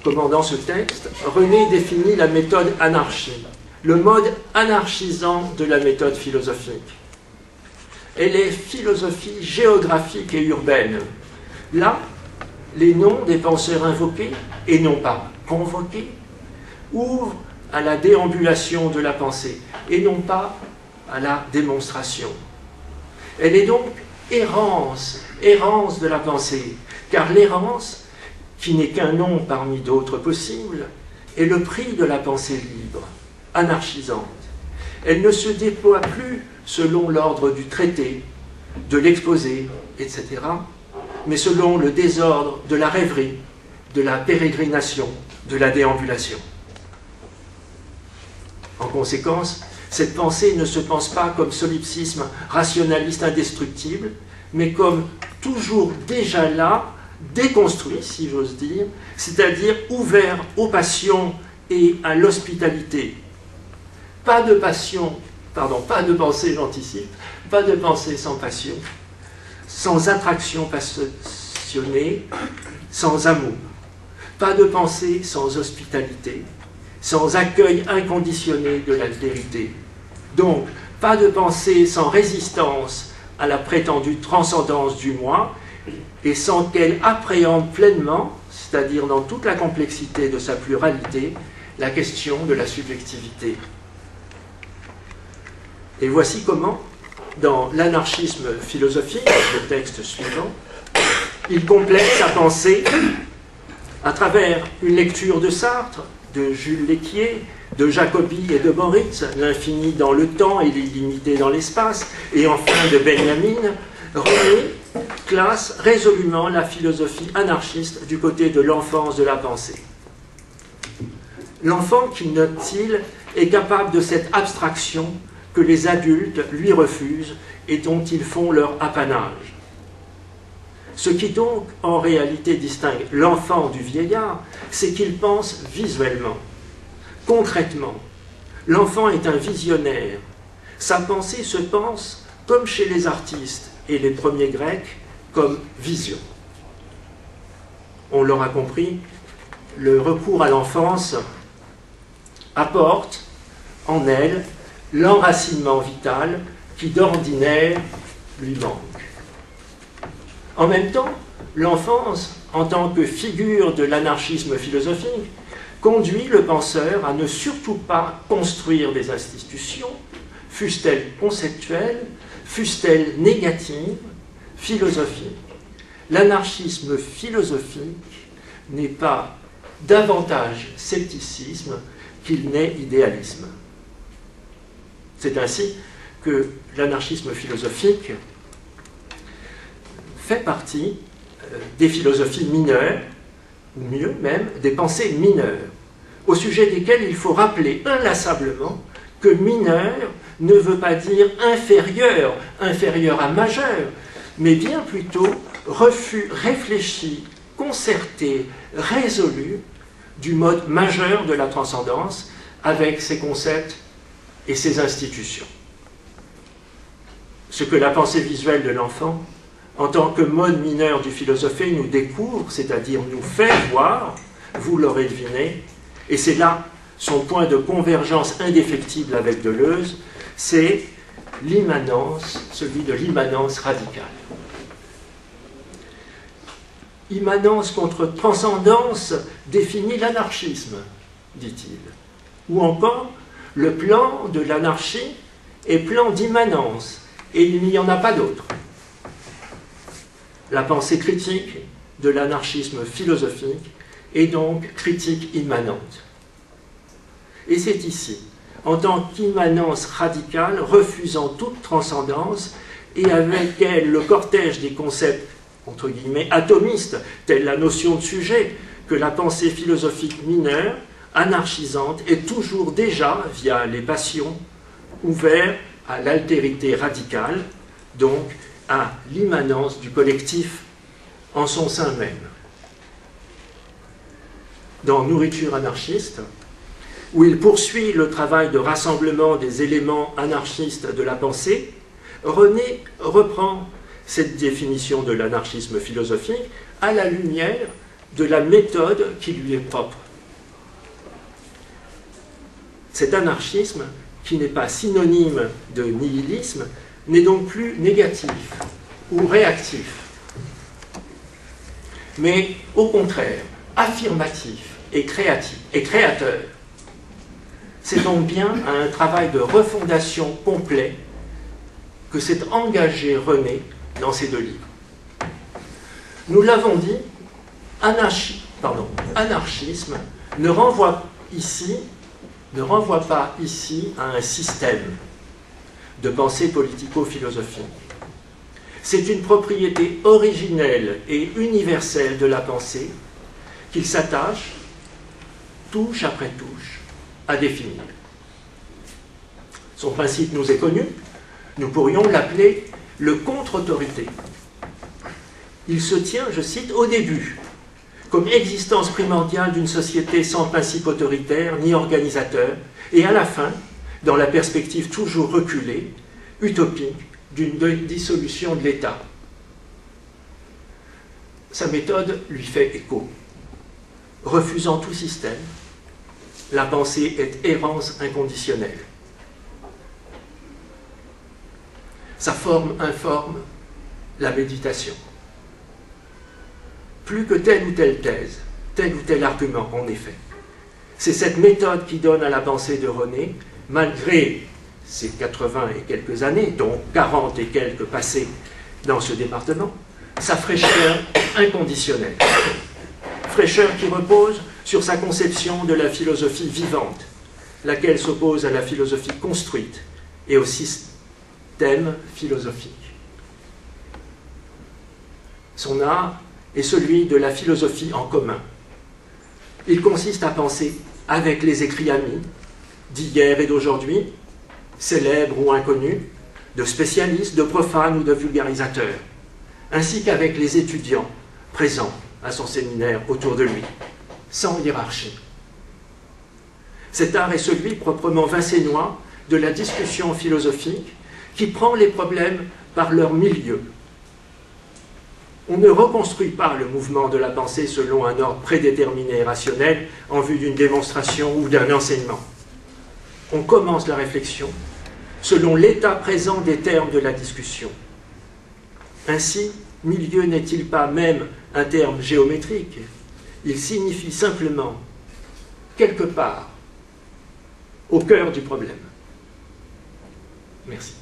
comment dans ce texte, René définit la méthode anarchie, le mode anarchisant de la méthode philosophique. Elle est philosophie géographique et urbaine. Là, les noms des penseurs invoqués, et non pas convoqués, ouvrent à la déambulation de la pensée, et non pas à la démonstration. Elle est donc errance de la pensée, car l'errance, qui n'est qu'un nom parmi d'autres possibles, est le prix de la pensée libre, anarchisante. Elle ne se déploie plus selon l'ordre du traité, de l'exposé, etc., mais selon le désordre de la rêverie, de la pérégrination, de la déambulation. En conséquence, cette pensée ne se pense pas comme solipsisme rationaliste indestructible, mais comme toujours déjà là, déconstruit, si j'ose dire, c'est-à-dire ouvert aux passions et à l'hospitalité. Pas de passion, pardon, pas de pensée, j'anticipe, pas de pensée sans passion, sans attraction passionnée, sans amour. Pas de pensée sans hospitalité, sans accueil inconditionné de l'altérité. Donc, pas de pensée sans résistance à la prétendue transcendance du moi, et sans qu'elle appréhende pleinement, c'est-à-dire dans toute la complexité de sa pluralité, la question de la subjectivité. Et voici comment, dans l'anarchisme philosophique, le texte suivant, il complète sa pensée à travers une lecture de Sartre, de Jules Léquier, de Jacobi et de Moritz, l'infini dans le temps et l'illimité dans l'espace, et enfin de Benjamin. René classe résolument la philosophie anarchiste du côté de l'enfance de la pensée. L'enfant, qui note-t-il, est capable de cette abstraction que les adultes lui refusent et dont ils font leur apanage. Ce qui donc, en réalité, distingue l'enfant du vieillard, c'est qu'il pense visuellement, concrètement. L'enfant est un visionnaire. Sa pensée se pense, comme chez les artistes et les premiers Grecs, comme vision. On l'aura compris, le recours à l'enfance apporte en elle l'enracinement vital qui d'ordinaire lui manque. En même temps, l'enfance, en tant que figure de l'anarchisme philosophique, conduit le penseur à ne surtout pas construire des institutions, fussent-elles conceptuelles, fussent-elles négatives, philosophiques. L'anarchisme philosophique n'est pas davantage scepticisme qu'il n'est idéalisme. C'est ainsi que l'anarchisme philosophique fait partie des philosophies mineures, ou mieux même, des pensées mineures, au sujet desquelles il faut rappeler inlassablement que mineur ne veut pas dire inférieur, inférieur à majeur, mais bien plutôt refus réfléchi, concerté, résolu du mode majeur de la transcendance avec ses concepts et ses institutions. Ce que la pensée visuelle de l'enfant, en tant que mode mineur du philosophé, nous découvre, c'est-à-dire nous fait voir, vous l'aurez deviné, et c'est là son point de convergence indéfectible avec Deleuze, c'est l'immanence, celui de l'immanence radicale. Immanence contre transcendance définit l'anarchisme, dit-il. Ou encore, le plan de l'anarchie est plan d'immanence, et il n'y en a pas d'autre. La pensée critique de l'anarchisme philosophique est donc critique immanente. Et c'est ici, en tant qu'immanence radicale, refusant toute transcendance, et avec elle le cortège des concepts, entre guillemets, atomistes, telle la notion de sujet, que la pensée philosophique mineure, anarchisante, est toujours déjà, via les passions, ouverte à l'altérité radicale, donc à l'immanence du collectif en son sein même. Dans Nourriture anarchiste, où il poursuit le travail de rassemblement des éléments anarchistes de la pensée, René reprend cette définition de l'anarchisme philosophique à la lumière de la méthode qui lui est propre. Cet anarchisme, qui n'est pas synonyme de nihilisme, n'est donc plus négatif ou réactif, mais au contraire, affirmatif et créateur. C'est donc bien à un travail de refondation complet que s'est engagé René dans ces deux livres. Nous l'avons dit, anarchisme ne renvoie pas ici à un système de pensée politico-philosophique. C'est une propriété originelle et universelle de la pensée qu'il s'attache, touche après touche, à définir. Son principe nous est connu, nous pourrions l'appeler le contre-autorité. Il se tient, je cite, au début, comme existence primordiale d'une société sans principe autoritaire ni organisateur, et à la fin, dans la perspective toujours reculée, utopique, d'une dissolution de l'État. Sa méthode lui fait écho. Refusant tout système, la pensée est errance inconditionnelle. Sa forme informe la méditation. Plus que telle ou telle thèse, tel ou tel argument, en effet. C'est cette méthode qui donne à la pensée de René, malgré ses 80 et quelques années, dont 40 et quelques passées dans ce département, sa fraîcheur inconditionnelle. Fraîcheur qui repose sur sa conception de la philosophie vivante, laquelle s'oppose à la philosophie construite et au système philosophique. Son art est celui de la philosophie en commun. Il consiste à penser avec les écrits amis d'hier et d'aujourd'hui, célèbres ou inconnus, de spécialistes, de profanes ou de vulgarisateurs, ainsi qu'avec les étudiants présents à son séminaire autour de lui, sans hiérarchie. Cet art est celui proprement vincénois de la discussion philosophique qui prend les problèmes par leur milieu. On ne reconstruit pas le mouvement de la pensée selon un ordre prédéterminé et rationnel en vue d'une démonstration ou d'un enseignement. On commence la réflexion selon l'état présent des termes de la discussion. Ainsi, milieu n'est-il pas même un terme géométrique? Il signifie simplement, quelque part, au cœur du problème. Merci.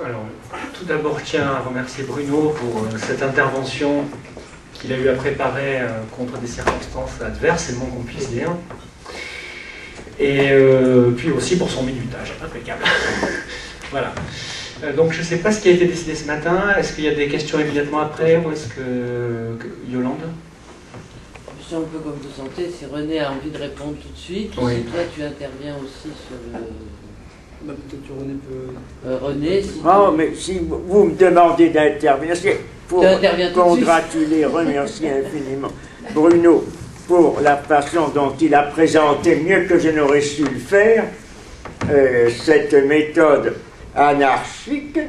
Alors, tout d'abord, je tiens à remercier Bruno pour cette intervention qu'il a eu à préparer contre des circonstances adverses, c'est le moins qu'on puisse dire. Et puis aussi pour son minutage, impeccable. Voilà. Donc je ne sais pas ce qui a été décidé ce matin. Est-ce qu'il y a des questions immédiatement après ou est-ce que Yolande? Je suis un peu comme vous sentez, si René a envie de répondre tout de suite, ou oui. si toi tu interviens aussi sur le... Bah, peut-être que René peut... René, si Oh, mais si vous me demandez d'intervenir, c'est pour congratuler, remercier infiniment Bruno pour la façon dont il a présenté, mieux que je n'aurais su le faire, cette méthode anarchique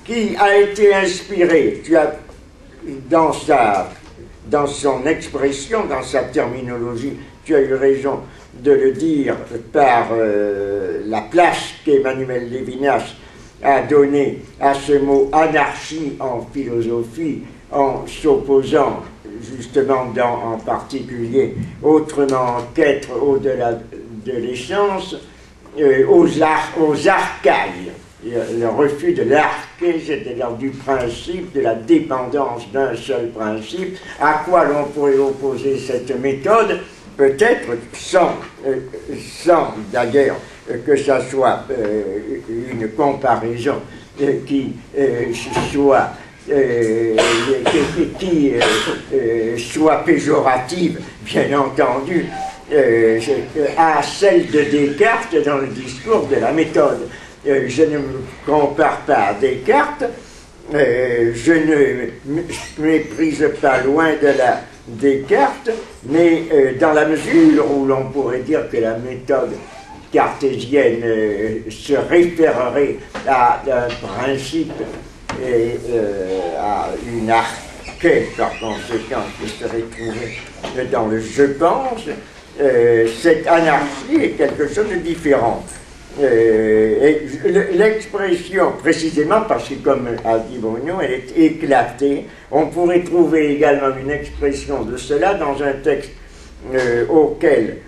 qui a été inspirée, dans son expression, dans sa terminologie, tu as eu raison de le dire, par la place qu'Emmanuel Lévinas a donnée à ce mot anarchie en philosophie, en s'opposant justement en particulier, autrement qu'être au-delà de l'essence, aux archaïs. Le refus de l'arché, c'est-à-dire du principe, de la dépendance d'un seul principe, à quoi l'on pourrait opposer cette méthode, peut-être sans d'ailleurs que ça soit une comparaison qui soit péjorative, bien entendu, à celle de Descartes dans le discours de la méthode. Je ne me compare pas à Descartes, je ne méprise pas loin de la Descartes, mais dans la mesure où l'on pourrait dire que la méthode cartésienne se référerait à un principe et à une arché, par conséquent, qui serait trouvée dans le je pense, cette anarchie est quelque chose de différent. L'expression, précisément parce que, comme a dit Bruno, elle est éclatée, on pourrait trouver également une expression de cela dans un texte auquel,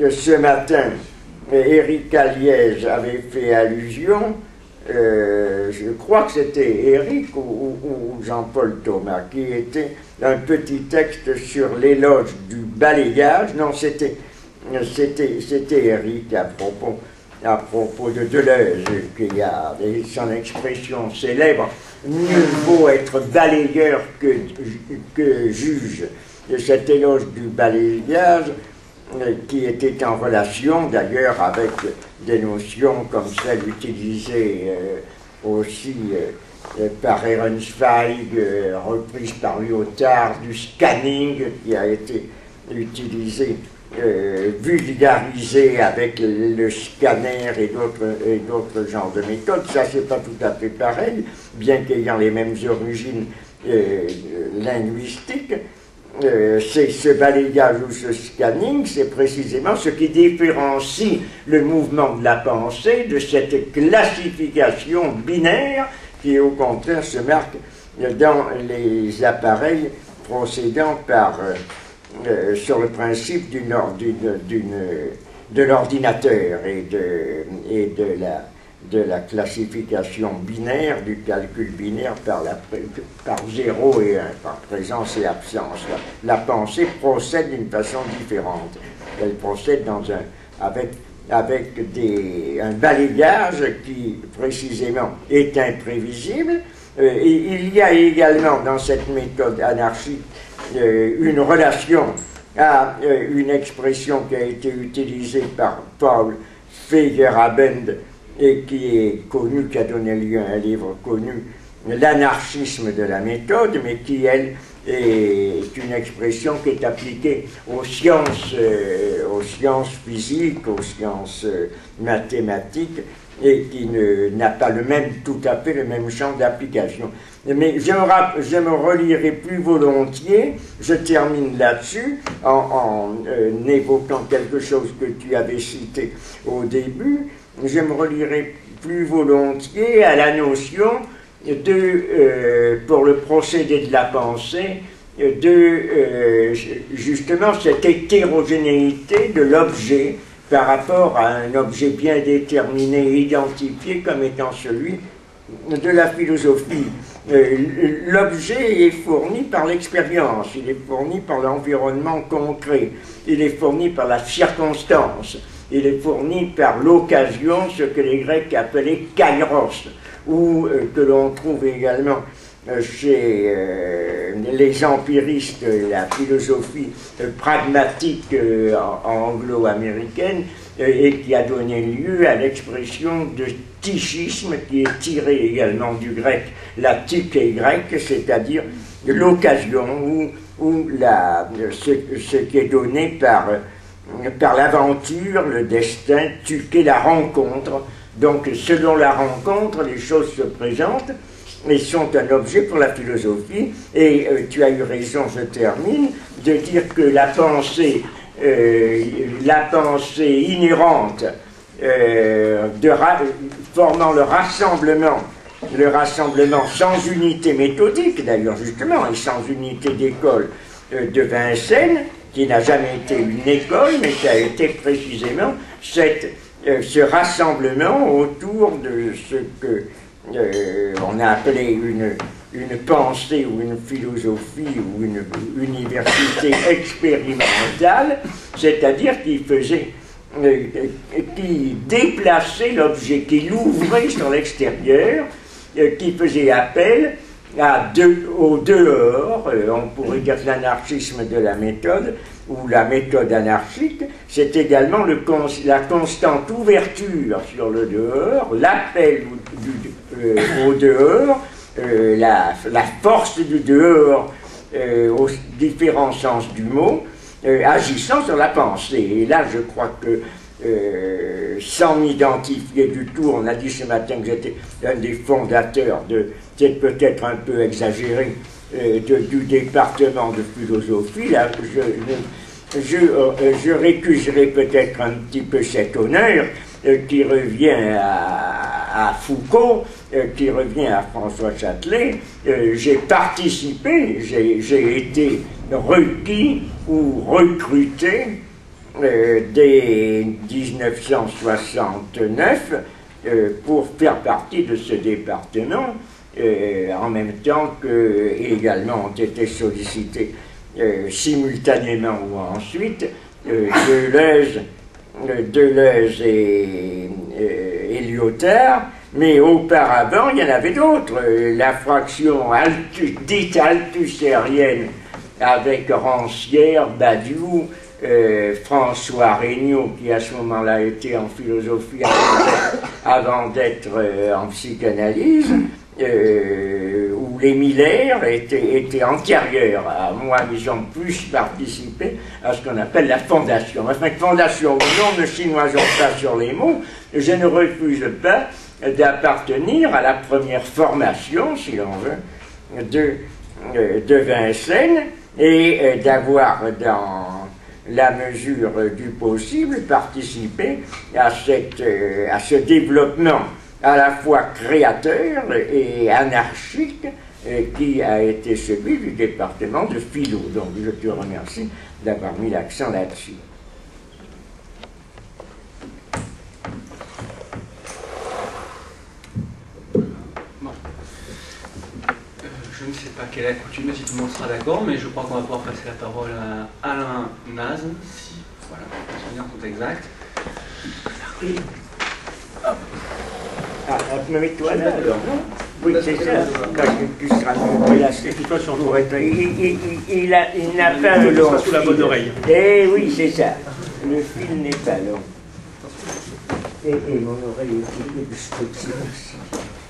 ce matin, Éric Aliège avait fait allusion. Je crois que c'était Éric ou Jean-Paul Thomas, qui était un petit texte sur l'éloge du balayage. Non, c'était Éric à propos de Deleuze, qui a son expression célèbre « Mieux vaut être balayeur que juge ». Cet éloge du balayage, qui était en relation d'ailleurs avec des notions comme celles utilisées aussi par Ehrenzweig, reprise par Lyotard, du scanning qui a été utilisé, vulgarisé avec le scanner et d'autres genres de méthodes. Ça, c'est pas tout à fait pareil, bien qu'ayant les mêmes origines linguistiques. C'est ce balayage ou ce scanning, c'est précisément ce qui différencie le mouvement de la pensée de cette classification binaire qui, au contraire, se marque dans les appareils procédant sur le principe de l'ordinateur et de la classification binaire, du calcul binaire par 0 et 1, par présence et absence. La pensée procède d'une façon différente. Elle procède avec un balayage qui, précisément, est imprévisible. Et il y a également, dans cette méthode anarchique, une relation à une expression qui a été utilisée par Paul Feyerabend et qui est connu, qui a donné lieu à un livre connu, L'anarchisme de la méthode, mais qui, elle, est une expression qui est appliquée aux sciences physiques, aux sciences mathématiques, et qui n'a pas tout à fait le même champ d'application. Mais je me relirai plus volontiers, je termine là-dessus, en évoquant quelque chose que tu avais cité au début, je me relierai plus volontiers à la notion pour le procédé de la pensée, justement cette hétérogénéité de l'objet par rapport à un objet bien déterminé, identifié comme étant celui de la philosophie. L'objet est fourni par l'expérience, il est fourni par l'environnement concret, il est fourni par la circonstance, il est fourni par l'occasion, ce que les Grecs appelaient kairos, ou que l'on trouve également chez les empiristes, la philosophie pragmatique anglo-américaine, et qui a donné lieu à l'expression de tichisme, qui est tiré également du grec, la tyché grecque, c'est-à-dire l'occasion, ou ce qui est donné par l'aventure, le destin, tuquer la rencontre. Donc, selon la rencontre, les choses se présentent et sont un objet pour la philosophie. Et tu as eu raison, je termine, de dire que la pensée inhérente, formant le rassemblement sans unité méthodique, d'ailleurs, justement, et sans unité d'école de Vincennes, qui n'a jamais été une école, mais qui a été précisément ce rassemblement autour de ce que on a appelé une pensée ou une philosophie ou une université expérimentale, c'est-à-dire qui déplaçait l'objet, qui l'ouvrait sur l'extérieur, qui faisait appel au dehors. On pourrait dire l'anarchisme de la méthode, ou la méthode anarchique, c'est également la constante ouverture sur le dehors, l'appel au dehors, la force du dehors aux différents sens du mot, agissant sur la pensée. Et là, je crois que sans m'identifier du tout. On a dit ce matin que j'étais un des fondateurs c'est peut-être un peu exagéré, du département de philosophie. Là, je récuserai peut-être un petit peu cet honneur qui revient à Foucault, qui revient à François Châtelet. J'ai participé, j'ai été requis ou recruté dès 1969 pour faire partie de ce département, en même temps que également ont été sollicités simultanément ou ensuite Deleuze et Lyotard, mais auparavant il y en avait d'autres. La fraction dite althusérienne avec Rancière, Badiou, François Regnault, qui à ce moment-là était en philosophie avant d'être en psychanalyse, où les Miller étaient antérieurs à moi. Ils ont plus participé à ce qu'on appelle la fondation. Enfin, fondation ou non, ne chinoisons pas sur les mots. Je ne refuse pas d'appartenir à la première formation, si l'on veut, de Vincennes, et d'avoir, dans la mesure du possible, participé à ce développement à la fois créateur et anarchique qui a été celui du département de philo. Donc je te remercie d'avoir mis l'accent là-dessus. Bon. Je ne sais pas quelle est la coutume, si tout le monde sera d'accord, mais je crois qu'on va pouvoir passer la parole à Alain Naz, si voilà, on peut se dire tout exact. Mets-toi là, alors. Oui, c'est ça. Tu seras placé. Il n'a pas de long. Sous la bonne oreille. Eh oui, c'est ça. Le fil n'est pas long. Et mon oreille est destructive aussi.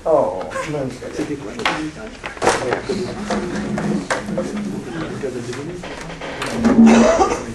Oh, mince. C'était quoi le résultat? Merci.